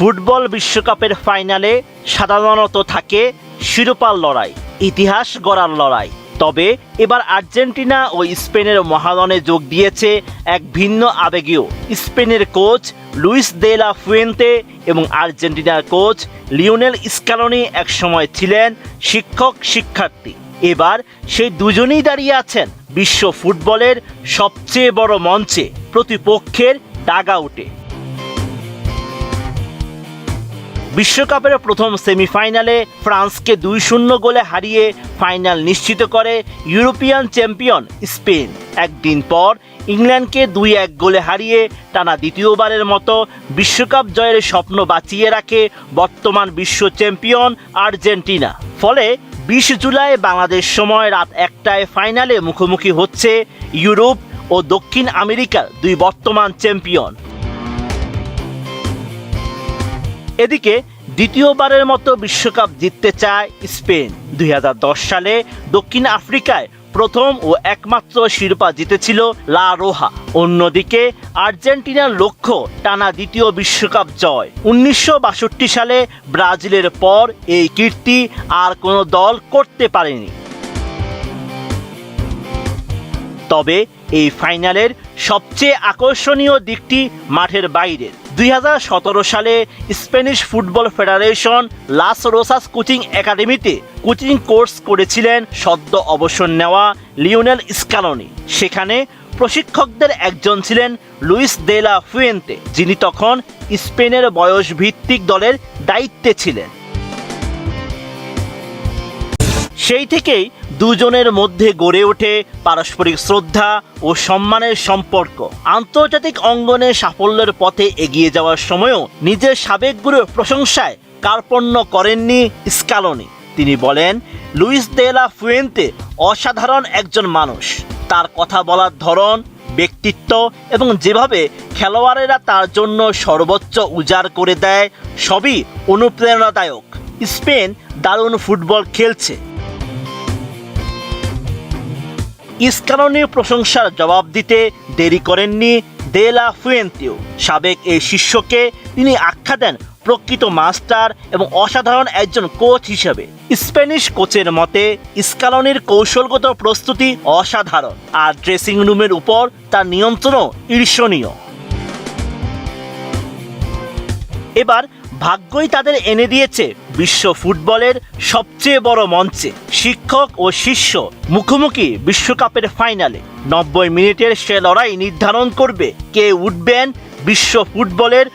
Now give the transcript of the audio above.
Football বিশ্বকাপের ফাইনালে সাধারণত থাকে শিরোপার লড়াই, ইতিহাস গড়ার লড়াই। তবে এবার আর্জেন্টিনা ও স্পেনের মহারণে যোগ দিয়েছে এক ভিন্ন আবেগীয়। স্পেনের coach Luis de la Fuente এবং আর্জেন্টিনার কোচ লিওনেল স্ক্যালোনি একসময় ছিলেন শিক্ষক শিক্ষার্থী। এবার সেই দুজনেই দাঁড়িয়ে আছেন বিশ্ব ফুটবলের সবচেয়ে বড় মঞ্চে, প্রতিপক্ষের ডাগআউটে। বিশ্বকাপের প্রথম সেমিফাইনালে ফ্রান্সকে 2-0 গোলে হারিয়ে ফাইনাল নিশ্চিত করে ইউরোপিয়ান চ্যাম্পিয়ন স্পেন। একদিন পর ইংল্যান্ডকে 2-1 গোলে হারিয়ে টানা দ্বিতীয়বারের মতো বিশ্বকাপ জয়ের স্বপ্ন বাঁচিয়ে রাখে বর্তমান বিশ্ব চ্যাম্পিয়ন আর্জেন্টিনা। ফলে 20 জুলাই বাংলাদেশ সময় রাত 1টায় ফাইনালে মুখোমুখি হচ্ছে ইউরোপ ও দক্ষিণ আমেরিকার দুই বর্তমান চ্যাম্পিয়ন। এদিকে দ্বিতীয়বারের মতো বিশ্বকাপ জিততে চায় স্পেন। 2010 সালে দক্ষিণ আফ্রিকায় প্রথম ও একমাত্র শিরোপা জিতেছিল লা রোহা। অন্যদিকে আর্জেন্টিনার লক্ষ্য টানা দ্বিতীয় বিশ্বকাপ জয়। 1962 সালে ব্রাজিলের পর এই কীর্তি আর কোনো দল করতে পারেনি। তবে এই ফাইনালের সবচেয়ে আকর্ষণীয় দিকটি মাঠের বাইরের। 2017 সালে স্প্যানিশ ফুটবল ফেডারেশন লাস রোসাস কোচিং একাডেমিতে কোচিং কোর্স করেছিলেন সদ্য অবসর নেওয়া লিওনেল স্ক্যালোনি। সেখানে প্রশিক্ষকদের একজন ছিলেন লুইস দে লা ফুয়েন্তে, যিনি তখন স্পেনের বয়স ভিত্তিক দলের দায়িত্বে ছিলেন। সেই থেকেই দুজনের মধ্যে গড়ে ওঠে পারস্পরিক শ্রদ্ধা ও সম্মানের সম্পর্ক। আন্তর্জাতিক অঙ্গনে সাফল্যের পথে এগিয়ে যাওয়ার সময়ও নিজের সাবেক গুরুর প্রশংসায় কার্পণ্য করেননি স্ক্যালোনি। তিনি বলেন, লুইস দে লা ফুয়েন্তে অসাধারণ একজন মানুষ। তার কথা বলার ধরন, ব্যক্তিত্ব এবং যেভাবে খেলোয়াড়েরা তার জন্য সর্বোচ্চ উজাড় করে দেয়, সবই অনুপ্রেরণাদায়ক। স্পেন দারুণ ফুটবল খেলছে। স্ক্যালোনির প্রশংসার জবাব দিতে দেরি করেননি দে লা ফুয়েন্তেও। সাবেক এই শিষ্যকে তিনি আখ্যা দেন প্রকৃত মাস্টার এবং অসাধারণ একজন কোচ হিসেবে। স্প্যানিশ কোচের মতে স্ক্যালোনির কৌশলগত প্রস্তুতি অসাধারণ, আর ড্রেসিং রুমের উপর তার নিয়ন্ত্রণও ঈর্ষণীয়। এবার ভাগ্যই তাদের এনে দিয়েছে বিশ্ব ফুটবলের সবচেয়ে বড় মঞ্চে। শিক্ষক ও শিষ্য মুখোমুখি বিশ্বকাপের ফাইনালে 90 মিনিটের সে লড়াই নির্ধারণ করবে কে উঠবেন বিশ্ব ফুটবলের